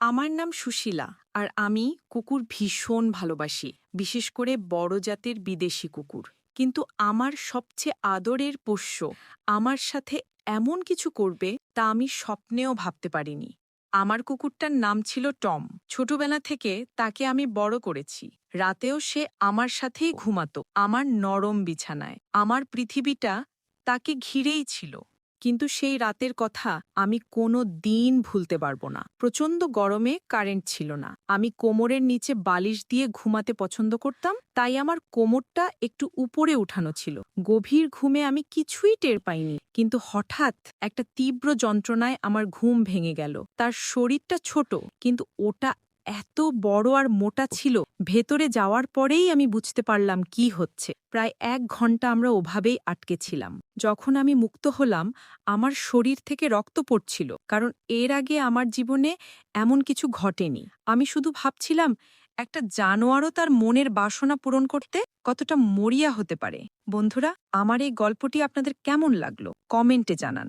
আমার নাম সুশীলা আর আমি কুকুর ভীষণ ভালোবাসি, বিশেষ করে বড় জাতের বিদেশি কুকুর। কিন্তু আমার সবচেয়ে আদরের পোষ্য আমার সাথে এমন কিছু করবে তা আমি স্বপ্নেও ভাবতে পারিনি। আমার কুকুরটার নাম ছিল টম। ছোটবেলা থেকে তাকে আমি বড় করেছি। রাতেও সে আমার সাথেই ঘুমাতো, আমার নরম বিছানায়। আমার পৃথিবীটা তাকে ঘিরেই ছিল। কিন্তু সেই রাতের কথা আমি কোনো দিন ভুলতে পারবো না। প্রচণ্ড গরমে কারেন্ট ছিল না। আমি কোমরের নিচে বালিশ দিয়ে ঘুমাতে পছন্দ করতাম, তাই আমার কোমরটা একটু উপরে উঠানো ছিল। গভীর ঘুমে আমি কিছুই টের পাইনি, কিন্তু হঠাৎ একটা তীব্র যন্ত্রণায় আমার ঘুম ভেঙে গেল। তার শরীরটা ছোট, কিন্তু ওটা এত বড় আর মোটা ছিল। ভেতরে যাওয়ার পরেই আমি বুঝতে পারলাম কি হচ্ছে। প্রায় ১ ঘন্টা আমরা ওভাবেই আটকে ছিলাম। যখন আমি মুক্ত হলাম, আমার শরীর থেকে রক্ত পড়ছিল, কারণ এর আগে আমার জীবনে এমন কিছু ঘটেনি। আমি শুধু ভাবছিলাম একটা জানোয়ারও তার মনের বাসনা পূরণ করতে কতটা মরিয়া হতে পারে। বন্ধুরা, আমার এই গল্পটি আপনাদের কেমন লাগলো কমেন্টে জানান।